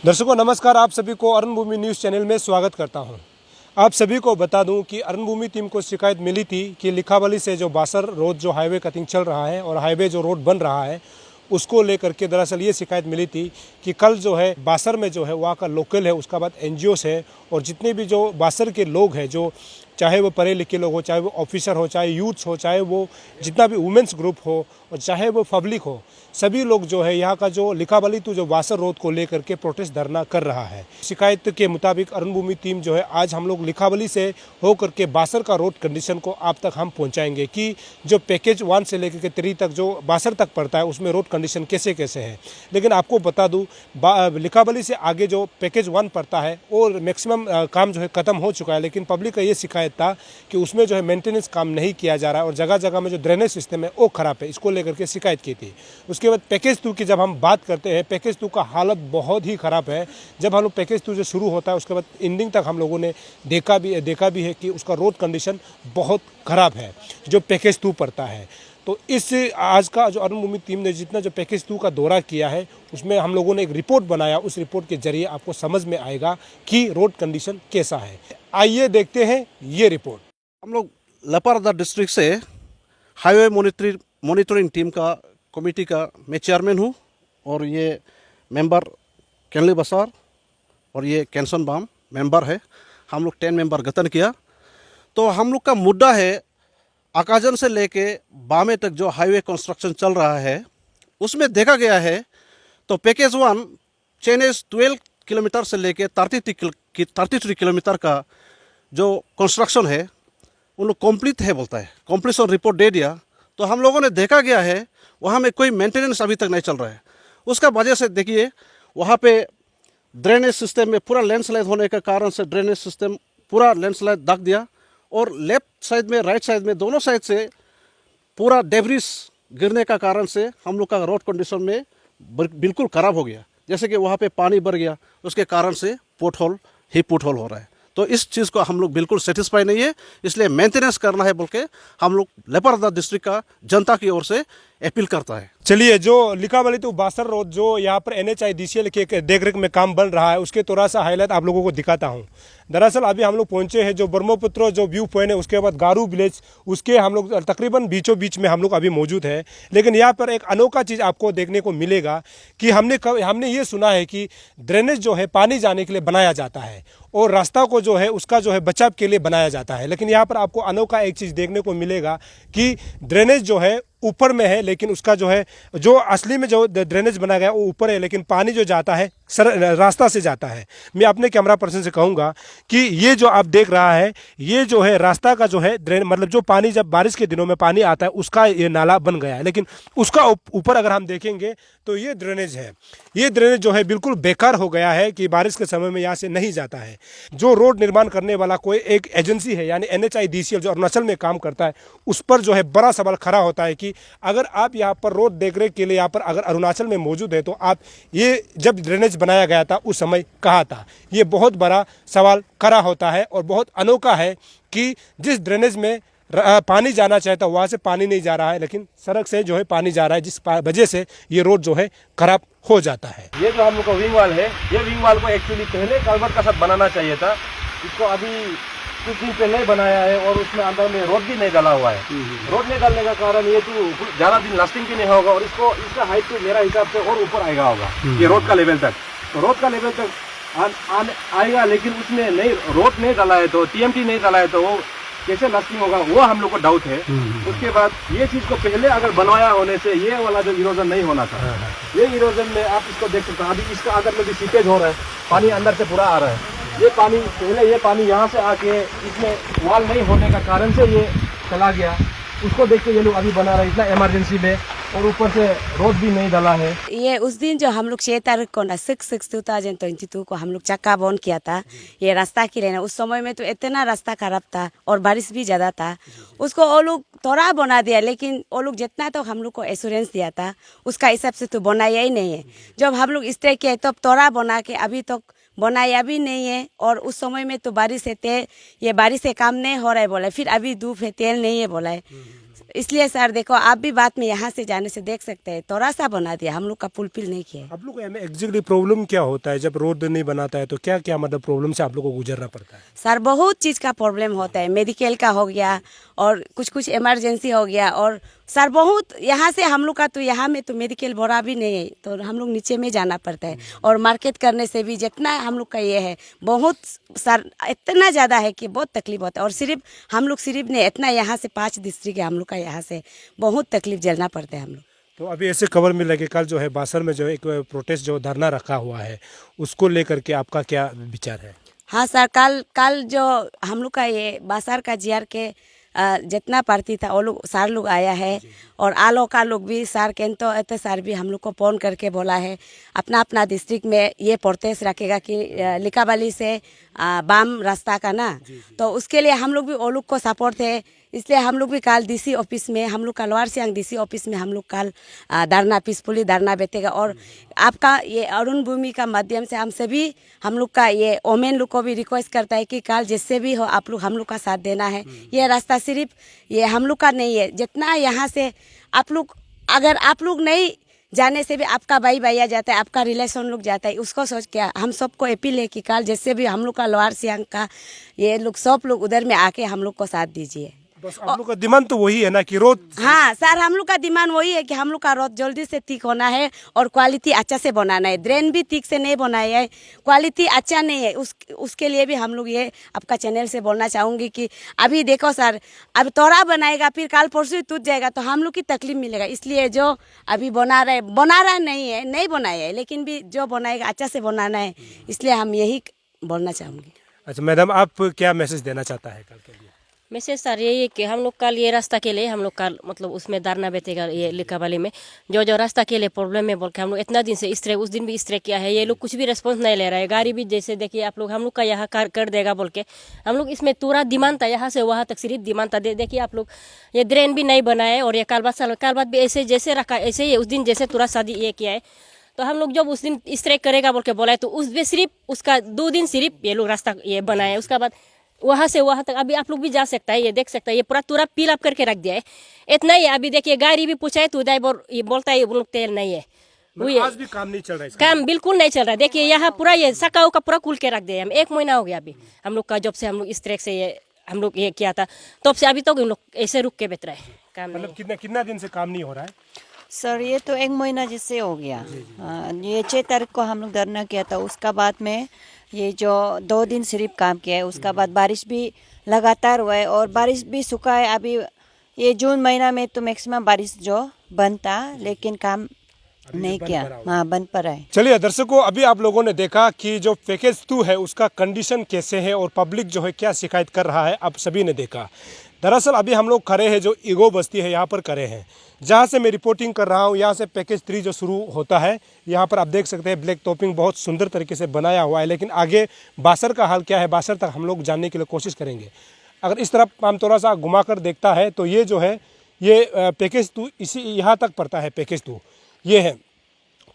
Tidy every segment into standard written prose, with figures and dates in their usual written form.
दर्शकों नमस्कार, आप सभी को अरुणभूमि न्यूज़ चैनल में स्वागत करता हूं। आप सभी को बता दूं कि अरुणभूमि टीम को शिकायत मिली थी कि लिखावली से जो बासर रोड जो हाईवे कटिंग चल रहा है और हाईवे जो रोड बन रहा है उसको लेकर के दरअसल ये शिकायत मिली थी कि कल जो है बासर में जो है वहाँ का लोकल है, उसका बाद एनजीओस है और जितने भी जो बासर के लोग हैं, जो चाहे वो पढ़े लिखे लोग हो, चाहे वो ऑफिसर हो, चाहे यूथ्स हो, चाहे वो जितना भी वुमेंस ग्रुप हो और चाहे वो पब्लिक हो, सभी लोग जो है यहाँ का जो लिखावली तो जो बासर रोड को लेकर के प्रोटेस्ट धरना कर रहा है। शिकायत के मुताबिक अरुणभूमि टीम जो है आज हम लोग लिखावली से होकर के बासर का रोड कंडीशन को आप तक हम पहुँचाएंगे कि जो पैकेज 1 से लेकर के 3 तक जो बासर तक पड़ता है उसमें रोड कंडीशन कैसे कैसे है। लेकिन आपको बता दूँ लिखावली से आगे जो पैकेज 1 पड़ता है और मैक्सिमम काम जो है ख़त्म हो चुका है, लेकिन पब्लिक का ये शिकायत था कि उसमें जो है मेंटेनेंस काम नहीं किया जा रहा है और जगह जगह में जो ड्रेनेज सिस्टम है वो ख़राब है। इसको लेकर के शिकायत की थी। उसके बाद पैकेज 2 की जब हम बात करते हैं, पैकेज 2 का हालत बहुत ही ख़राब है। जब हम लोग पैकेज 2 जो शुरू होता है उसके बाद एंडिंग तक हम लोगों ने देखा भी है कि उसका रोड कंडीशन बहुत ख़राब है जो पैकेज 2 पड़ता है। तो इस आज का जो अरुणभूमि टीम ने जितना जो पैकेज 2 का दौरा किया है उसमें हम लोगों ने एक रिपोर्ट बनाया। उस रिपोर्ट के जरिए आपको समझ में आएगा कि रोड कंडीशन कैसा है। आइए देखते हैं ये रिपोर्ट। हम लोग लपारदा डिस्ट्रिक्ट से हाईवे मॉनिटरिंग टीम का कमेटी का मैं चेयरमैन हूँ और ये मेंबर केनली बसार और ये कैंसन बाम मेंबर है। हम लोग 10 मेंबर गठन किया। तो हम लोग का मुद्दा है आकाजन से लेके बामे तक जो हाईवे कंस्ट्रक्शन चल रहा है उसमें देखा गया है तो पैकेज 1 चेनेस 12 किलोमीटर से लेके 33 किलोमीटर का जो कंस्ट्रक्शन है उन लोग कंप्लीट है बोलता है, कंप्लीशन रिपोर्ट दे दिया। तो हम लोगों ने देखा गया है वहाँ में कोई मेंटेनेंस अभी तक नहीं चल रहा है। उसका वजह से देखिए वहाँ पे ड्रेनेज सिस्टम में पूरा लैंडस्लाइड होने के कारण से ड्रेनेज सिस्टम पूरा लैंडस्लाइड ढक दिया और लेफ्ट साइड में राइट साइड में दोनों साइड से पूरा डेब्रिस गिरने का कारण से हम लोग का रोड कंडीशन में बिल्कुल ख़राब हो गया। जैसे कि वहाँ पे पानी भर गया, उसके कारण से पोर्ट होल हो रहा है। तो इस चीज़ को हम लोग बिल्कुल सेटिस्फाई नहीं है, इसलिए मेंटेनेंस करना है बोल के हम लोग लेपारादा डिस्ट्रिक्ट का जनता की ओर से अपील करता है। चलिए, जो लिखावली तो बासर रोड जो यहाँ पर NHIDCL के देखरेख में काम बन रहा है उसके थोड़ा सा हाईलाइट आप लोगों को दिखाता हूँ। दरअसल अभी हम लोग पहुँचे हैं जो ब्रह्मपुत्र जो व्यू पॉइंट है, उसके बाद गारू विलेज, उसके हम लोग तकरीबन बीचों बीच में हम लोग अभी मौजूद है। लेकिन यहाँ पर एक अनोखा चीज़ आपको देखने को मिलेगा कि हमने ये सुना है कि ड्रेनेज जो है पानी जाने के लिए बनाया जाता है और रास्ता को जो है उसका जो है बचाव के लिए बनाया जाता है। लेकिन यहाँ पर आपको अनोखा एक चीज़ देखने को मिलेगा कि ड्रेनेज जो है ऊपर में है, लेकिन उसका जो है जो असली में जो ड्रेनेज बना गया वो ऊपर है, लेकिन पानी जो जाता है रास्ता से जाता है। मैं अपने कैमरा पर्सन से कहूँगा कि ये जो आप देख रहा है ये जो है रास्ता का जो है ड्रेन, मतलब जो पानी जब बारिश के दिनों में पानी आता है उसका ये नाला बन गया है। लेकिन उसका ऊपर अगर हम देखेंगे तो ये ड्रेनेज है, ये ड्रेनेज जो है बिल्कुल बेकार हो गया है कि बारिश के समय में यहाँ से नहीं जाता है। जो रोड निर्माण करने वाला कोई एक एजेंसी है यानी NHIDCL जो अरुणाचल में काम करता है, उस पर जो है बड़ा सवाल खड़ा होता है कि अगर आप यहाँ पर रोड देखरेख के लिए यहाँ पर अगर अरुणाचल में मौजूद है तो आप ये जब ड्रेनेज बनाया गया था उस समय कहाँ था। ये बहुत बड़ा सवाल खड़ा होता है और बहुत अनोखा है कि जिस ड्रेनेज में पानी जाना चाहता वहाँ से पानी नहीं जा रहा है, लेकिन सड़क से जो है पानी जा रहा है, जिस वजह से ये रोड जो है खराब हो जाता है। ये जो हम लोग का विंग वाल है, ये विंग वाल को एक्चुअली पहले कल्वर्ट का साथ बनाना चाहिए था। इसको अभी कुछ दिन पहले बनाया है और उसमें अंदर में रोड भी नहीं डाला हुआ है। रोड नहीं डालने का कारण ये तो ज़्यादा दिन लास्टिंग भी नहीं होगा और इसका हाइट तो मेरा हिसाब से और ऊपर आएगा होगा ये रोड का लेवल तक। तो रोड का लेवल तक आएगा, लेकिन उसमें नहीं रोड नहीं डाला है तो TMT नहीं डाला है तो वो कैसे लास्टिंग होगा वो हम लोग को डाउट है। उसके बाद ये चीज़ को पहले अगर बनवाया होने से ये वाला जो इरोजन नहीं होना था, ये इरोजन में आप इसको देख सकते हैं। अभी इसका अंदर में भी सीपेज हो रहा है, पानी अंदर से पूरा आ रहा है। ये पानी पहले ये पानी यहाँ से आके इसमें वाल नहीं होने का कारण से ये चला गया। उसको देख के ये लोग अभी बना रहे हैं इतना इमरजेंसी में, और ऊपर से रोड भी नहीं डाला है। ये उस दिन जो हम लोग 6 तारीख को 6/6/2022 को हम लोग चक्का बंद किया था ये रास्ता के लिए ना, उस समय में तो इतना रास्ता खराब था और बारिश भी ज़्यादा था। उसको वो लोग थोड़ा बना दिया, लेकिन वो लोग जितना तो हम लोग को एश्योरेंस दिया था उसका हिसाब से तो बनाया ही नहीं है। जब हम लोग स्टे किए तब थोड़ा बना के अभी तक बनाया भी नहीं है। और उस समय में तो बारिश है, तेल ये बारिश से काम नहीं हो रहा है बोला, फिर अभी धूप है तेल नहीं है बोला है। इसलिए सर देखो, आप भी बात में यहाँ से जाने से देख सकते हैं, थोड़ा सा बना दिया, हम लोग का पुल नहीं किया। आप लोग को में एग्जैक्टली प्रॉब्लम क्या होता है जब रोड नहीं बनाता है? तो क्या क्या मतलब प्रॉब्लम से आप लोग को गुजरना पड़ता है? सर बहुत चीज़ का प्रॉब्लम होता है, मेडिकल का हो गया और कुछ इमरजेंसी हो गया, और सर बहुत यहाँ से हम लोग का तो यहाँ में तो मेडिकल बड़ा भी नहीं है, तो हम लोग नीचे में जाना पड़ता है। और मार्केट करने से भी जितना हम लोग का ये है बहुत सर इतना ज़्यादा है कि बहुत तकलीफ होता है। और सिर्फ हम लोग सिर्फ नहीं, इतना यहाँ से 5 डिस्ट्रिक्ट है हम लोग का, यहाँ से बहुत तकलीफ झेलना पड़ता है हम लोग। तो अभी ऐसे खबर में लगे कल जो है बासर में जो एक प्रोटेस्ट जो धरना रखा हुआ है, उसको लेकर के आपका क्या विचार है? हाँ सर, कल जो हम लोग का ये बासार का जीआर के जितना पार्टी था वो लोग सार लोग आया है, और आलो का लोग भी सार केंतो ऐसे सार भी हम लोग को फोन करके बोला है अपना अपना डिस्ट्रिक्ट में ये प्रोटेस्ट रखेगा कि लिकाबाली से बाम रास्ता का ना, तो उसके लिए हम लोग भी वो लोग को सपोर्ट है। इसलिए हम लोग भी कल डीसी ऑफिस में, हम लोग का लोअर सियांग डीसी ऑफिस में हम लोग कल धरना पीसफुली धरना बैठेगा। और आपका ये अरुण भूमि का माध्यम से हम लोग का ये ओमेन लोग को भी रिक्वेस्ट करता है कि कल जिससे भी हो आप लोग हम लोग का साथ देना है। ये रास्ता सिर्फ ये हम लोग का नहीं है, जितना यहाँ से आप लोग अगर आप लोग नहीं जाने से भी आपका भाई भैया जाता है, आपका रिलेशन लोग जाता है, उसको सोच के हम सबको अपील है कि कल जैसे भी हम लोग का लोअर सियांग का ये लोग सब लोग उधर में आके हम लोग को साथ दीजिए। बस आप लोग का डिमांड तो वही है ना कि रोड? हाँ सर, हम लोग का डिमांड वही है कि हम लोग का रोड जल्दी से ठीक होना है और क्वालिटी अच्छा से बनाना है। ड्रेन भी ठीक से नहीं बनाया है, क्वालिटी अच्छा नहीं है, उसके लिए भी हम लोग ये आपका चैनल से बोलना चाहूँगी कि अभी देखो सर, अब तोड़ा बनाएगा फिर कल परसों टूट जाएगा तो हम लोग की तकलीफ मिलेगा। इसलिए जो अभी बना रहा नहीं बनाया है, लेकिन भी जो बनाएगा अच्छा से बनाना है, इसलिए हम यही बोलना चाहूँगी। अच्छा मैडम, आप क्या मैसेज देना चाहता है कल के लिए? मैसेज सर यही है कि हम लोग कल ये रास्ता के लिए हम लोग कल मतलब उसमें धरना बैठेगा, ये लिकाबाली में जो रास्ता के लिए प्रॉब्लम है बोल के हम लोग इतना दिन से इस तरह, उस दिन भी इस तरह किया है, ये लोग कुछ भी रिस्पॉन्स नहीं ले रहा है। गाड़ी भी जैसे देखिए आप लोग, हम लोग का यहाँ कर देगा बोल के हम लोग, इसमें पूरा डिमांड था, यहाँ से वहाँ तक सिर्फ डिमांड था। देखिए आप लोग, ये ड्रेन भी नहीं बनाए और ये काल बात भी ऐसे जैसे रखा ऐसे ही उस दिन जैसे पूरा शादी ये किया है। तो हम लोग जब उस दिन इस तरह करेगा बोल के बोला है, तो उसमें सिर्फ उसका 2 दिन सिर्फ ये लोग रास्ता ये बनाया, उसका बाद वहाँ से वहाँ तक अभी आप लोग भी जा सकता है, ये देख सकता है, ये पूरा पील अप करके रख दिया है। इतना ही अभी देखिए गाड़ी भी पूछा है तो ड्राइवर ये बोलता है वो लोग तेल नहीं है, आज भी काम नहीं चल रहा है? काम बिल्कुल नहीं चल रहा है। देखिए यहाँ पूरा ये सकाऊ का पूरा खुल के रख दिया है। हम 1 महीना हो गया अभी हम लोग का, जब से हम लोग इस तरह से ये हम लोग ये किया था तब से अभी तक हम लोग ऐसे रुक के बैठ रहे हैं, काम मतलब कितना दिन से काम नहीं हो रहा है? सर ये तो 1 महीना जिससे हो गया। ये 6 तारीख को हम लोग धरना किया था, उसका बाद में ये जो 2 दिन सिर्फ काम किया है, उसका बाद बारिश भी लगातार हुआ है और बारिश भी सूखा है। अभी ये जून महीना में तो मैक्सिमम बारिश जो बंद था, लेकिन काम नहीं किया, हाँ बंद पर है। चलिए दर्शकों, अभी आप लोगों ने देखा कि जो पैकेज 2 है उसका कंडीशन कैसे है और पब्लिक जो है क्या शिकायत कर रहा है, आप सभी ने देखा। दरअसल अभी हम लोग खड़े हैं जो ईगो बस्ती है यहाँ पर खड़े हैं, जहाँ से मैं रिपोर्टिंग कर रहा हूँ। यहाँ से पैकेज 3 जो शुरू होता है, यहाँ पर आप देख सकते हैं ब्लैक टॉपिंग बहुत सुंदर तरीके से बनाया हुआ है। लेकिन आगे बासर का हाल क्या है, बासर तक हम लोग जानने के लिए कोशिश करेंगे। अगर इस तरफ हम थोड़ा सा घुमा कर देखता है तो ये जो है ये पैकेज 2 इसी यहाँ तक पड़ता है। पैकेज 2 ये है,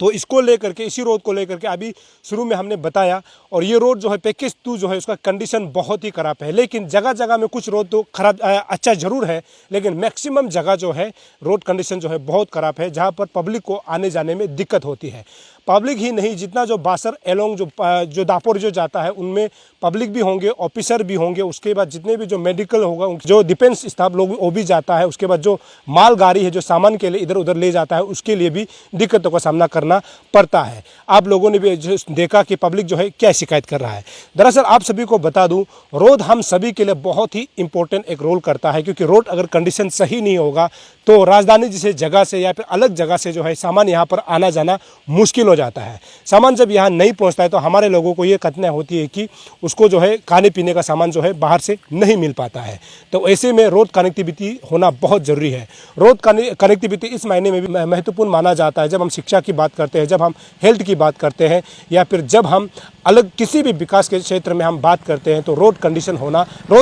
तो इसको लेकर के, इसी रोड को लेकर के अभी शुरू में हमने बताया। और ये रोड जो है पैकेज 2 जो है उसका कंडीशन बहुत ही ख़राब है। लेकिन जगह जगह में कुछ रोड तो खराब अच्छा ज़रूर है, लेकिन मैक्सिमम जगह जो है रोड कंडीशन जो है बहुत ख़राब है, जहाँ पर पब्लिक को आने जाने में दिक्कत होती है। पब्लिक ही नहीं, जितना जो बासर एलोंग जो दापोर जो जाता है उनमें पब्लिक भी होंगे, ऑफिसर भी होंगे, उसके बाद जितने भी जो मेडिकल होगा, जो डिफेंस स्टाफ लोग वो भी जाता है, उसके बाद जो माल गाड़ी है जो सामान के लिए इधर उधर ले जाता है, उसके लिए भी दिक्कतों का सामना करना पड़ता है। आप लोगों ने भी देखा कि पब्लिक जो है क्या शिकायत कर रहा है। दरअसल आप सभी को बता दूं, रोड हम सभी के लिए बहुत ही इंपॉर्टेंट एक रोल करता है, क्योंकि रोड अगर कंडीशन सही नहीं होगा तो राजधानी जैसे जगह से या फिर अलग जगह से जो है सामान यहाँ पर आना जाना मुश्किल हो जाता है। सामान जब यहाँ नहीं पहुँचता है तो हमारे लोगों को ये कठिनाई होती है कि उसको जो है खाने पीने का सामान जो है बाहर से नहीं मिल पाता है। तो ऐसे में रोड कनेक्टिविटी होना बहुत ज़रूरी है। रोड कनेक्टिविटी इस महीने में भी महत्वपूर्ण माना जाता है। जब हम शिक्षा की बात करते हैं, जब हम हेल्थ की बात करते हैं, या फिर जब हम अलग किसी भी विकास के क्षेत्र में हम बात करते हैं, तो रोड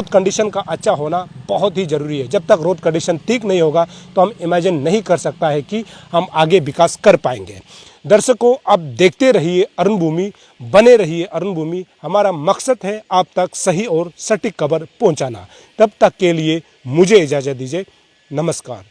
कंडीशन का अच्छा होना बहुत ही ज़रूरी है। जब तक रोड कंडीशन ठीक नहीं होगा तो हम इमेजिन नहीं कर सकता है कि हम आगे विकास कर पाएंगे। दर्शकों, अब देखते रहिए अरुण भूमि, बने रहिए अरुण भूमि। हमारा मकसद है आप तक सही और सटीक खबर पहुंचाना। तब तक के लिए मुझे इजाज़त दीजिए। नमस्कार।